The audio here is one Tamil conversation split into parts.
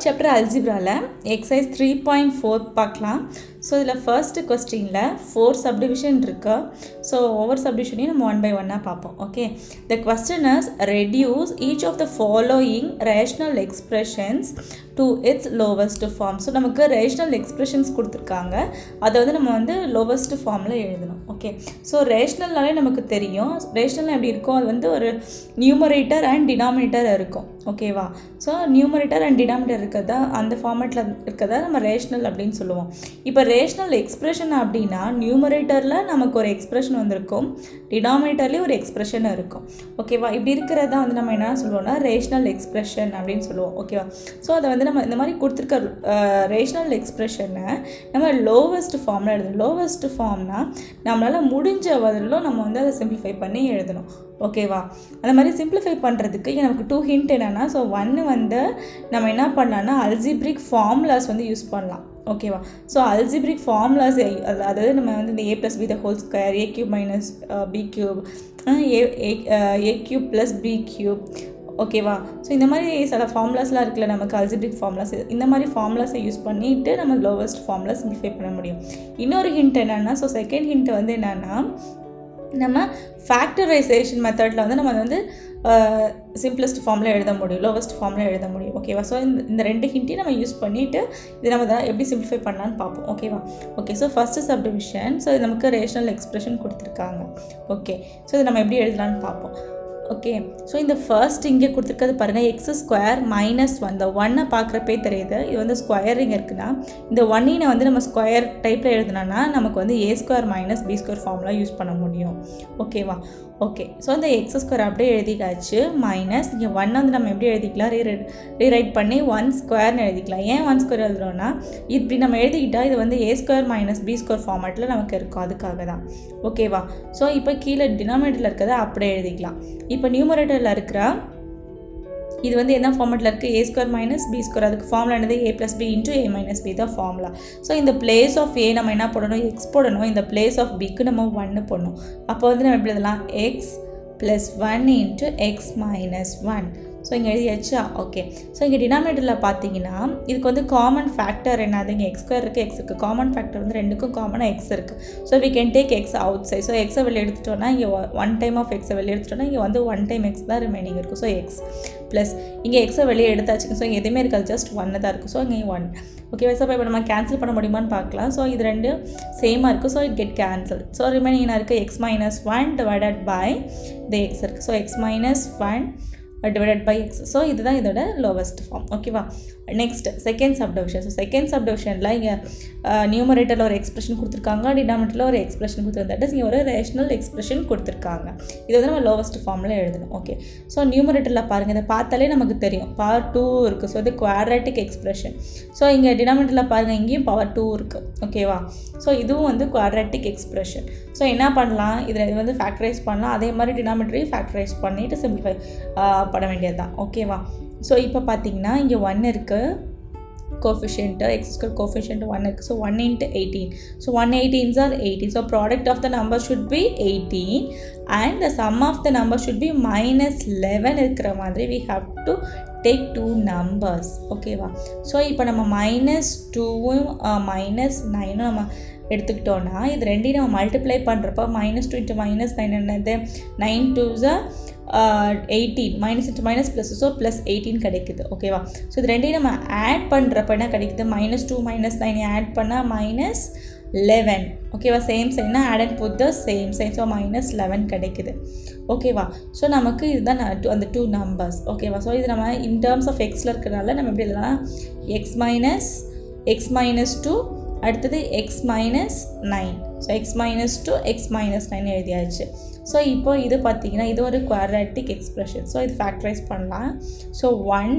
சாப்டர் அல்ஜிப்ராவில் எக்ஸசைஸ் 3.4 பார்க்கலாம். ஸோ இதில் ஃபர்ஸ்ட் கொஸ்டினில் 4 சப்டிவிஷன் இருக்கு. ஸோ ஒவ்வொரு சப்டிவிஷனையும் நம்ம 1 by 1 பார்ப்போம். Okay, the question is reduce each of the following rational expressions to its lowest form. So நமக்கு ரேஷ்னல் எக்ஸ்பிரஷன்ஸ் கொடுத்துருக்காங்க, அதை வந்து நம்ம வந்து லோவஸ்ட் ஃபார்மில் எழுதணும். ஓகே, ஸோ ரேஷ்னல்னாலே நமக்கு தெரியும். ரேஷ்னல் எப்படி இருக்கும், அது வந்து ஒரு நியூமரேட்டர் அண்ட் டினாமினேட்டர் இருக்கும். ஓகேவா, ஸோ நியூமரேட்டர் அண்ட் டினாமினேட்டர் இருக்கிறதா அந்த ஃபார்மேட்டில் இருக்கிறதா நம்ம ரேஷ்னல் அப்படின்னு சொல்லுவோம். இப்போ ரேஷ்னல் எக்ஸ்பிரஷன் அப்படின்னா நியூமரேட்டரில் நமக்கு ஒரு எக்ஸ்பிரஷன் வந்திருக்கும், டினாமினேட்டர்லேயும் ஒரு எக்ஸ்பிரஷன் இருக்கும். ஓகேவா, இப்படி இருக்கிறதா வந்து நம்ம என்ன சொல்லுவோம்னா ரேஷ்னல் எக்ஸ்பிரஷன் அப்படின்னு சொல்லுவோம். ஓகேவா, ஸோ அதை வந்து நம்ம இந்த மாதிரி கொடுத்துருக்க ரேஷ்னல் எக்ஸ்பிரஷனை நம்ம லோவஸ்ட் ஃபார்மில் எழுதணும். லோவஸ்ட் ஃபார்ம்னா நம்மளால் முடிஞ்ச வரையிலும் நம்ம வந்து அதை சிம்பிளிஃபை பண்ணி எழுதணும். ஓகேவா, அந்த மாதிரி சிம்பிளிஃபை பண்ணுறதுக்கு நமக்கு 2 ஹிண்ட் என்னென்னா, ஸோ 1 வந்து நம்ம என்ன பண்ணலான்னா அல்ஜிப்ரிக் ஃபார்முலாஸ் வந்து யூஸ் பண்ணலாம். ஓகேவா, ஸோ அல்ஜிப்ரிக் ஃபார்முலாஸ் அதாவது நம்ம வந்து இந்த a + b the whole square, a³ - b³ a³ + b³. ஓகேவா, ஸோ இந்த மாதிரி சில ஃபார்முலாஸ்லாம் இருக்குல்ல நமக்கு அல்ஜிப்ரிக் ஃபார்முலாஸ், இந்த மாதிரி ஃபார்முலாஸை யூஸ் பண்ணிவிட்டு நம்ம லோவஸ்ட் ஃபார்முலா சிம்பிளிஃபை பண்ண முடியும். இன்னொரு ஹிண்ட் என்னென்னா, ஸோ செகண்ட் ஹிண்ட் வந்து என்னென்னா நம்ம ஃபேக்டரைசேஷன் மெத்தடில் வந்து நம்ம வந்து சிம்பிளஸ்ட் ஃபார்மில் எழுத முடியும், லோவஸ்ட் ஃபார்மில் எழுத முடியும். ஓகேவா, ஸோ இந்த 2 ஹிண்ட்டையும் நம்ம யூஸ் பண்ணிவிட்டு இது நம்ம தான் எப்படி சிம்பிளிஃபை பண்ணலான்னு பார்ப்போம். ஓகேவா, okay, so first subdivision. So இது நமக்கு ரேஷ்னல் எக்ஸ்பிரஷன் கொடுத்துருக்காங்க. ஓகே, ஸோ இது நம்ம எப்படி எழுதலான்னு பார்ப்போம். ஓகே, ஸோ இந்த ஃபர்ஸ்ட் இங்கே கொடுத்துருக்கிறது பாருங்கள், x² - 1. இந்த 1 பார்க்குறப்பே தெரியுது இது வந்து ஸ்கொயர் இங்கே இருக்குன்னா, இந்த 1 வந்து நம்ம ஸ்கொயர் டைப்பில் எழுதுனா நமக்கு வந்து a² - b² ஃபார்முலா யூஸ் பண்ண முடியும். ஓகேவா, ஓகே, ஸோ இந்த x² அப்படியே எழுதிக்காச்சு, மைனஸ் இங்கே 1 வந்து நம்ம எப்படி எழுதிக்கலாம், ரீரைட் பண்ணி 1² எழுதிக்கலாம். ஏன் 1² எழுதுறோன்னா, இப்படி நம்ம எழுதிக்கிட்டால் இது வந்து a² - b² ஃபார்மேட்டில் நமக்கு இருக்கும், அதுக்காக தான். ஓகேவா, ஸோ இப்போ கீழே டினாமினேட்டரில் இருக்கிறத அப்படியே எழுதிக்கலாம். இப்போ நியூமரேட்டரில் இருக்கிற இது வந்து என்ன ஃபார்மேட்டில் இருக்குது, a² - b². அதுக்கு ஃபார்முலா என்னது, a + b × a - b தான் ஃபார்முலா. ஸோ இந்த பிளேஸ் ஆஃப் a நம்ம என்ன போடணும், x போடணும். இந்த பிளேஸ் ஆஃப் bக்கு நம்ம 1 போடணும். அப்போ வந்து நம்ம எப்படி எழுதலாம், x + 1 × x - 1. ஸோ இங்கே எழுதியாச்சா. ஓகே, ஸோ இங்கே டினாமினேட்டரில் பார்த்தீங்கன்னா இதுக்கு வந்து காமன் ஃபேக்டர் என்னது, இங்கே x² இருக்குது, x இருக்குது. காமன் ஃபேக்டர் வந்து ரெண்டுக்கும் காமனாக x இருக்குது. So we can take x outside. So எக்ஸை வெளியே எடுத்துட்டோன்னா இங்கே 1 டைம் ஆஃப் எக்ஸை வெளியே எடுத்துட்டோன்னா இங்கே வந்து 1 டைம் x தான் ரிமைனிங் இருக்கும். ஸோ x ப்ளஸ் இங்கே எக்ஸை வெளியே எடுத்தாச்சுங்க. ஸோ இங்கே எதுவுமே இருக்காது, ஜஸ்ட் 1 தான் இருக்குது. ஸோ இங்கே 1. ஓகே, ஸோ இப்போ நம்ம கேன்சல் பண்ண முடியுமான்னு பார்க்கலாம். ஸோ இது ரெண்டு சேமாக இருக்குது, so it get cancel. So remaining என்ன இருக்குது, x - 1 டிவைடட் பை இந்த x இருக்குது. So x - 1 divided by x. So இதுதான் இதோட லோவஸ்ட் ஃபார்ம். ஓகேவா, next second subdivision. So second சப்டிவிஷனில் இங்கே நியூமரேட்டரில் ஒரு எக்ஸ்பிரஷன் கொடுத்துருக்காங்க, டினாமினேட்டரில் ஒரு எக்ஸ்பிரஷன் கொடுத்துருந்தாட்டு இங்கே ஒரு ரேஷ்னல் எக்ஸ்பிரஷன் கொடுத்துருக்காங்க. இது வந்து நம்ம லோவஸ்ட் ஃபார்மில் எழுதணும். ஓகே, ஸோ நியூமரேட்டரில் பாருங்கள், இதை பார்த்தாலே நமக்கு தெரியும் பவர் 2 இருக்குது. ஸோ இது குவாட்ராட்டிக் எக்ஸ்பிரஷன். ஸோ இங்கே டினாமினேட்டரில் பாருங்கள், இங்கேயும் பவர் 2 இருக்குது. ஓகேவா, ஸோ இதுவும் வந்து குவாட்ராட்டிக் எக்ஸ்பிரஷன். ஸோ என்ன பண்ணலாம், இதில் வந்து ஃபேக்டரைஸ் பண்ணலாம், அதே மாதிரி டினாமினேட்டரையும் ஃபேக்டரைஸ் பண்ணிவிட்டு சிம்பிளிஃபை பண்ண வேண்டியது தான். ஓகேவா, ஸோ இப்போ பார்த்தீங்கன்னா இங்கே 1 இருக்குது, கோஃபிஷியன்ட்டு x² கோஃபிஷியன்ட் 1 இருக்குது. So 1 × 18. So 1/18s are 18. So product of the number should be 18 and the sum of the number should be -11 இருக்கிற மாதிரி we have to take 2 numbers. ஓகேவா, ஸோ இப்போ நம்ம -2ம் -9ம் நம்ம எடுத்துக்கிட்டோன்னா இது ரெண்டையும் நம்ம மல்டிப்ளை பண்ணுறப்ப -2 × -9 என்னது, 9 2s are 18, -, +, ஸோ +18 கிடைக்குது. ஓகேவா, ஸோ இது ரெண்டையும் நம்ம ஆட் பண்ணுறப்ப என்ன கிடைக்குது, -2 -9 ஆட் பண்ணால் -11. ஓகேவா, சேம் சைன்னா add and put the same sign. So -11 கிடைக்குது. ஓகேவா, ஸோ நமக்கு இதுதான் அந்த 2 நம்பர்ஸ். ஓகேவா, ஸோ இது நம்ம இன் டேர்ம்ஸ் ஆஃப் எக்ஸில் இருக்கிறனால நம்ம எப்படி எழுதலாம், x - 2 அடுத்தது x - 9. ஸோ x - 2 x - 9 எழுதியாச்சு. ஸோ இப்போ இது பார்த்தீங்கன்னா இது ஒரு குவாட்ராட்டிக் எக்ஸ்பிரஷன். ஸோ இது ஃபேக்டரைஸ் பண்ணலாம். ஸோ 1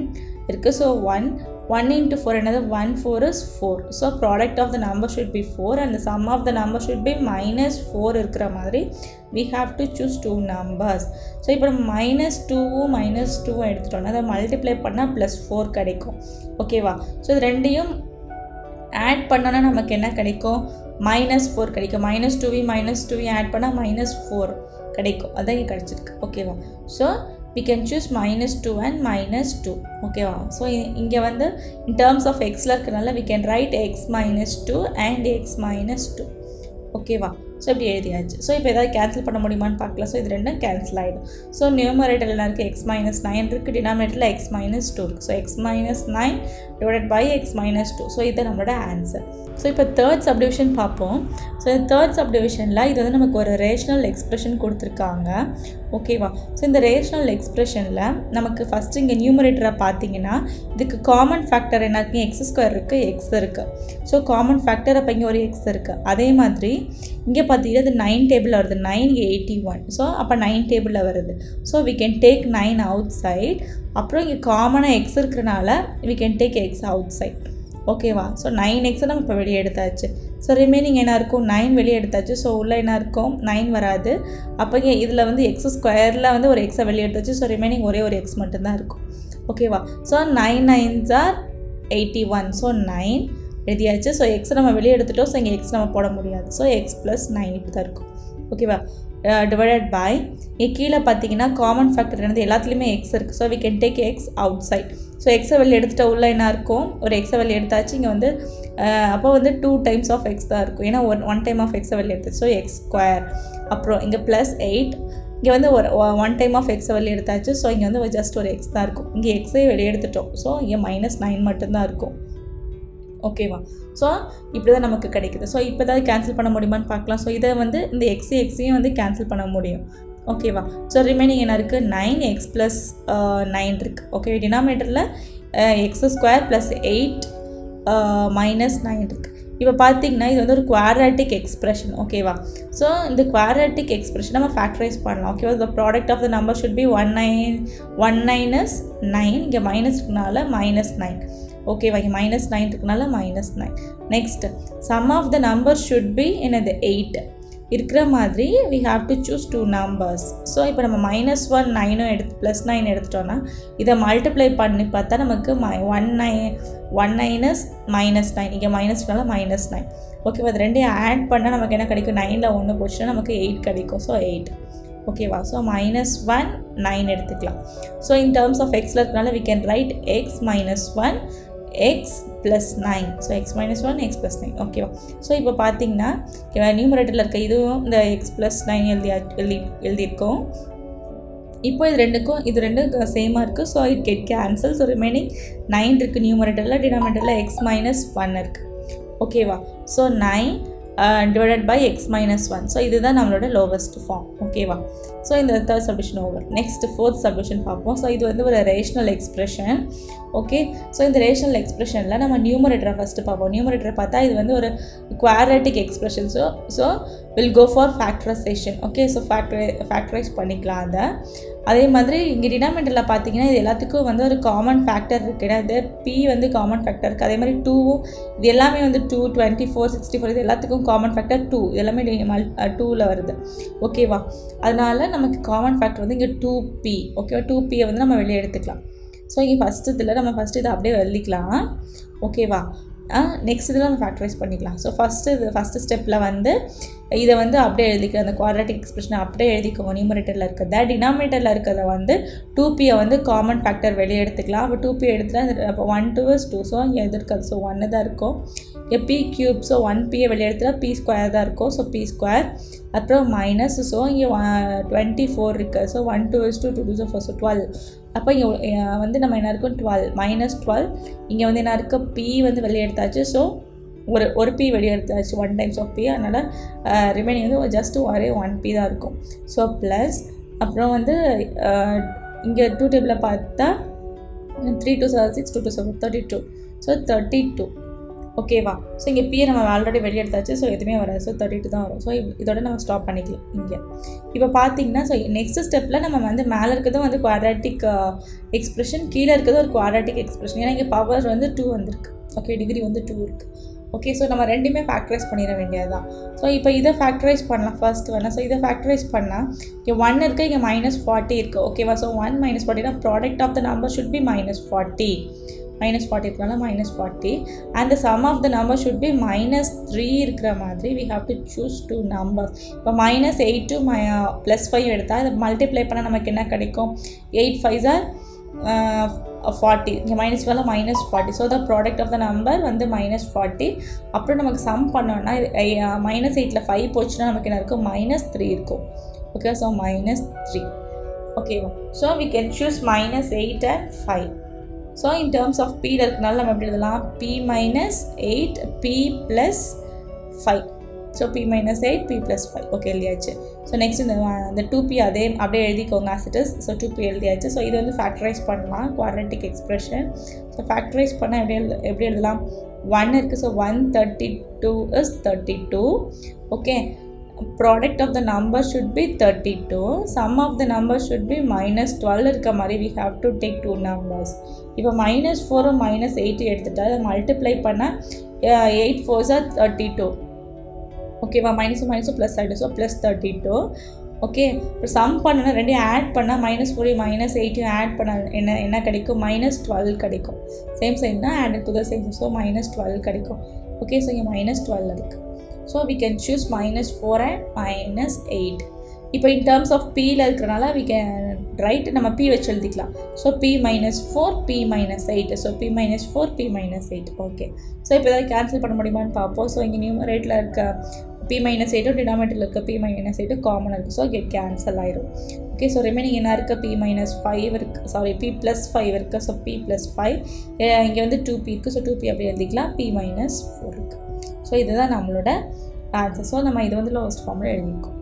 இருக்குது. ஸோ 1 × 4 என்னது, 1 4 is 4. So product of the number should be 4 and the sum of the number should be -4 இருக்கிற மாதிரி we have to choose 2 numbers. So இப்போ நம்ம -2ம் -2ம் எடுத்துட்டோன்னா அதை மல்டிப்ளை பண்ணால் +4 கிடைக்கும். ஓகேவா, ஸோ இது ரெண்டையும் ஆட் பண்ணோன்னா நமக்கு என்ன கிடைக்கும், -4 கிடைக்கும். -2 ஆட் பண்ணால் -4 கிடைக்கும். அதான் இங்கே கிடச்சிருக்கு. ஓகேவா, so we can choose -2 and -2. ஓகேவா? ஸோ இங்கே வந்து in terms of xல இருக்கனால we can write x -2 and x -2. ஓகேவா? ஸோ இப்படி எழுதியாச்சு. ஸோ இப்போ ஏதாவது கேன்சல் பண்ண முடியுமான்னு பார்க்கலாம். ஸோ இது ரெண்டும் கேன்சல் ஆகிடும். ஸோ நியூமரேட்டர் என்ன இருக்குது? x - 9 இருக்குது, டினாமினேட்டரில் x - 2 இருக்குது. So x - 9 divided by x - 2. So இது நம்மளோட ஆன்சர். ஸோ இப்போ தேர்ட் சப்டிவிஷன் பார்ப்போம். ஸோ இந்த தேர்ட் சப்டிவிஷனில் இது வந்து நமக்கு ஒரு ரேஷனல் எக்ஸ்பிரஷன் கொடுத்துருக்காங்க. ஓகேவா? ஸோ இந்த ரேஷனல் எக்ஸ்பிரஷனில் நமக்கு ஃபஸ்ட்டு இங்கே நியூமரேட்டராக பார்த்தீங்கன்னா இதுக்கு காமன் ஃபேக்டர் என்ன இருக்குது? x² இருக்குது, x இருக்குது. ஸோ காமன் ஃபேக்டர் அப்போ இங்கே ஒரு x இருக்குது. அதே மாதிரி இங்கே பார்த்தீங்கன்னா இது 9 டேபிளில் வருது, 9 81. ஸோ அப்போ 9 டேபிளில் வருது. So we can take 9 outside. அப்புறம் இங்கே காமனாக x இருக்கிறனால we can take x outside. ஓகேவா? ஸோ 9x நம்ம இப்போ வெளியே எடுத்தாச்சு. ஸோ ரிமைனிங் என்ன இருக்கும்? 9 வெளியே எடுத்தாச்சு. ஸோ உள்ளே என்ன இருக்கும்? 9 வராது. அப்போ இதில் வந்து x² வந்து ஒரு எக்ஸை வெளியே எடுத்தாச்சு. ஸோ ரிமைனிங் ஒரே ஒரு எக்ஸ் மட்டும்தான் இருக்கும். ஓகேவா? So 9 9s are 81. ஸோ 9 எழுதியாச்சு. ஸோ எக்ஸை நம்ம வெளியே எடுத்துட்டோம். ஸோ இங்கே எக்ஸ் நம்ம போட முடியாது. ஸோ x + 9 இப்படி தான் இருக்கும். ஓகேவா? டிவைடட் பை இங்கே கீழே பார்த்தீங்கன்னா காமன் ஃபேக்டர் என்னது? எல்லாத்துலேயுமே எக்ஸ் இருக்குது. So we can take x outside. So எக்ஸை வெளியே எடுத்துகிட்ட உள்ள என்ன இருக்கும்? ஒரு எக்ஸை வெளியே எடுத்தாச்சு. இங்கே வந்து அப்போ வந்து 2 times of x தான் இருக்கும். ஏன்னா ஒன் டைம் ஆஃப் எக்ஸை வெளியே எடுத்தாச்சு. So x². அப்புறம் இங்கே +8. இங்கே வந்து ஒரு 1 டைம் ஆஃப் எக்ஸை வெளியே எடுத்தாச்சு. ஸோ இங்கே வந்து ஜஸ்ட் ஒரு எக்ஸ் தான் இருக்கும். இங்கே எக்ஸை வெளியே எடுத்துட்டோம். ஸோ இங்கே -9 மட்டும்தான் இருக்கும். ஓகேவா? ஸோ இப்படி தான் நமக்கு கிடைக்குது. ஸோ இப்போ ஏதாவது கேன்சல் பண்ண முடியுமான்னு பார்க்கலாம். ஸோ இதை வந்து இந்த எக்ஸையும் வந்து கேன்சல் பண்ண முடியும். ஓகேவா? ஸோ ரிமைனிங் என்ன இருக்குது? 9x + 9 இருக்குது. ஓகே, டினாமினேட்டரில் x² + 8 -9 இருக்குது. இப்போ பார்த்தீங்கன்னா இது வந்து ஒரு குவாட்ராட்டிக் எக்ஸ்பிரஷன். ஓகேவா? ஸோ இந்த குவாட்ராட்டிக் எக்ஸ்பிரஷன் நம்ம ஃபேக்டரைஸ் பண்ணலாம். ஓகேவா? The product of the number should be 1 - 9. இங்கே மைனஸ் இருக்கனால -9. ஓகேவா? இங்கே -9 இருக்கனால -9. Next sum of the number should be என்னது? 8 இருக்கிற மாதிரி we have to choose 2 numbers. So இப்போ நம்ம -1 9 எடுத்து +9 எடுத்துட்டோன்னா இதை மல்டிப்ளை பண்ணி பார்த்தா நமக்கு 1 9 is -9. இங்கே மைனஸ்னால -9. ஓகேவா? அது ரெண்டையும் ஆட் பண்ணால் நமக்கு என்ன கிடைக்கும்? 9ல் 1 போச்சுன்னா நமக்கு 8 கிடைக்கும். ஸோ 8. ஓகேவா? ஸோ -1 9 எடுத்துக்கலாம். ஸோ இன் டேர்ம்ஸ் ஆஃப் எக்ஸில் இருக்கனால we can write x - 1 x + 9. So x - 1 x + 9. ஓகேவா? ஸோ இப்போ பார்த்தீங்கன்னா நியூமரேட்டரில் இருக்க இதுவும் இந்த x + 9 எழுதியிருக்கோம். இப்போ இது ரெண்டும் சேமாக இருக்குது. So it get cancel. So remaining 9 இருக்குது நியூமரேட்டரில், டினாமினேட்டரில் x - 1 இருக்குது. ஓகேவா? So 9 divided by x - 1. So இதுதான் நம்மளோட லோவஸ்ட் ஃபார்ம். ஓகேவா? ஸோ இந்த third subdivision over. Next fourth subdivision பார்ப்போம். ஸோ இது வந்து ஒரு ரேஷனல் எக்ஸ்பிரஷன். ஓகே, ஸோ இந்த ரேஷனல் எக்ஸ்பிரஷனில் நம்ம நியூமரேட்டரை ஃபஸ்ட்டு பார்ப்போம். நியூமரேட்டரை பார்த்தா இது வந்து ஒரு quadratic expression. So will go for factorisation. Okay, so factorise பண்ணிக்கலாம் அதை. அதே மாதிரி இங்கே டினாமினேட்டரில் பார்த்தீங்கன்னா இது எல்லாத்துக்கும் வந்து ஒரு காமன் ஃபேக்டர் இருக்குது. ஏன்னா இது p வந்து காமன் ஃபேக்டர் இருக்குது. அதே மாதிரி 2 இது எல்லாமே வந்து 2 24 64 இது எல்லாத்துக்கும் காமன் ஃபேக்டர் 2. இது எல்லாமே 2ல் வருது. ஓகேவா? அதனால நமக்கு காமன் ஃபேக்டர் வந்து இங்கே 2p. ஓகேவா? 2pயை வந்து நம்ம வெளியே எடுத்துக்கலாம். ஸோ இங்கே ஃபஸ்ட்டு இதை அப்படியே எழுதிக்கலாம். ஓகேவா? நெக்ஸ்ட் இதில் நம்ம ஃபேக்டரைஸ் பண்ணிக்கலாம். ஸோ ஃபஸ்ட்டு ஸ்டெப்பில் வந்து இதை வந்து அப்படியே எழுதிக்கலாம். அந்த குவாட்ராட்டிக் எக்ஸ்பிரஷனை அப்படியே எழுதிக்கோங்க. நியூமரேட்டரில் இருக்கிறத, டினாமினேட்டரில் இருக்கிறத வந்து 2pயை வந்து காமன் ஃபேக்டர் வெளியே எடுத்துக்கலாம். அப்போ 2p எடுத்துகிட்டா அப்போ 1 2 is 2. ஸோ இங்கே எது இருக்காது? ஸோ 1 தான் இருக்கும். இங்கே p3. ஸோ 1pயை வெளியே எடுத்துகிட்டா p² தான் இருக்கும். So p². அப்புறம் மைனஸ். ஸோ இங்கே 24 இருக்குது. So 1 2 is 2 2 2 is 4. ஸோ 12. அப்போ இங்கே வந்து நம்ம என்ன இருக்கும்? 12 -12. இங்கே வந்து என்ன இருக்குது? p வந்து வெளியே எடுத்தாச்சு. ஸோ ஒரு p வெளியே எடுத்தாச்சு, 1 times of p. அதனால் ரிமைனிங் வந்து ஜஸ்ட் ஒரே 1p தான் இருக்கும். ஸோ ப்ளஸ் அப்புறம் வந்து இங்கே 2 டேபிளில் பார்த்தா 3 2 7 6 2 2 7 32. ஸோ 32. ஓகேவா? ஸோ இங்கே p நம்ம ஆல்ரெடி வெளியே எடுத்தாச்சு. ஸோ எதுவுமே வராது. ஸோ 32 தான் வரும். ஸோ இதோட நம்ம ஸ்டாப் பண்ணிக்கலாம் இங்கே. இப்போ பார்த்தீங்கன்னா ஸோ நெக்ஸ்ட் ஸ்டெப்பில் நம்ம வந்து மேலே இருக்கிறதும் வந்து குவாட்ராட்டிக் எக்ஸ்பிரஷன், கீழே இருக்கிறது ஒரு குவாட்ராட்டிக் எக்ஸ்பிரஷன். ஏன்னா இங்கே பவர் வந்து 2 வந்திருக்கு. ஓகே, டிகிரி வந்து 2 இருக்குது. ஓகே, ஸோ நம்ம ரெண்டுமே ஃபேக்டரைஸ் பண்ணிட வேண்டியது தான். ஸோ இப்போ இதை ஃபேக்டரைஸ் பண்ணலாம் ஃபர்ஸ்ட் வேணால். ஸோ இதை ஃபேக்டரைஸ் பண்ணால் இங்கே 1 இருக்குது, இங்கே -40 இருக்குது. ஓகேவா? ஸோ 1 - 40னா product of the number should be -40. Minus 40 இருக்கனால minus 40 and the sum of the number should be minus 3 இருக்கிற மாதிரி we have to choose 2 numbers. இப்போ மைனஸ் 8 டு ப்ளஸ் 5 எடுத்தால் அதை மல்டிப்ளை பண்ணால் நமக்கு என்ன கிடைக்கும்? 8 5s are 40. இங்கே மைனஸ் வேலை minus 40. So the product of the number வந்து மைனஸ் 40. அப்புறம் நமக்கு சம் பண்ணோன்னா மைனஸ் 8ல் 5 போச்சுன்னா நமக்கு என்ன இருக்கும்? மைனஸ் 3 இருக்கும். Okay, so minus 3. ஓகேவா? So we can choose minus 8 and 5. So in terms of பீல இருக்கனால நம்ம எப்படி எழுதலாம்? p minus 8 p plus 5. So p minus 8 p plus 5. Okay, எழுதியாச்சு. ஸோ நெக்ஸ்ட் இந்த 2p அப்படியே எழுதிக்கோங்க as it is. So 2p எழுதியாச்சு. ஸோ இது வந்து ஃபேக்டரைஸ் பண்ணலாம், குவாட்ரட்டிக் எக்ஸ்பிரஷன். ஸோ ஃபேக்டரைஸ் பண்ணால் எப்படி எழுதலாம்? 1 இருக்குது. So 132 is 32. Okay, product of the number should be 32. Sum of the number should be minus 12 இருக்க மாதிரி we have to take 2 numbers. இப்போ minus 4 minus 8 எடுத்துட்டா அதை மல்டிப்ளை பண்ணால் 8 4s are 32. ஓகேவா? மைனஸும் மைனஸும் ப்ளஸ் ஆகிடும். So plus 32. ஓகே, இப்போ சம் பண்ணனா ரெண்டையும் ஆட் பண்ணால் மைனஸ் 4 மைனஸ் 8 ஆட் பண்ண என்ன கிடைக்கும்? மைனஸ் 12 கிடைக்கும். சேம் சைன் தான், add to the same. So minus 12 கிடைக்கும். ஓகே, ஸோ இங்கே மைனஸ் 12 இருக்குது. So we can choose minus 4 and minus 8. இப்போ in terms of pல இருக்கிறனால we can write நம்ம p வச்சு எழுதிக்கலாம். So p minus 4 p minus 8. So p minus 4 p minus 8. Okay, so இப்போ இதை கேன்சல் பண்ண முடியுமான்னு பார்ப்போம். ஸோ இங்கே நியூமரேட்டில் இருக்க p minus 8 டினாமினேட்டரில் இருக்க p minus 8 காமனாக இருக்குது. ஸோ கெட் கேன்சல் ஆயிடும். ஓகே, ஸோ ரிமைனிங் என்ன இருக்குது? p minus 5 இருக்குது. சாரி, p plus 5 இருக்குது. So p plus 5. இங்கே வந்து 2p இருக்குது. ஸோ 2p அப்படி எழுதிக்கலாம். p minus 4 இருக்குது. ஸோ இதுதான் நம்மளோட ஆன்சர். ஸோ நம்ம இது வந்து லோவஸ்ட் ஃபார்மில் எழுதியிருக்கோம்.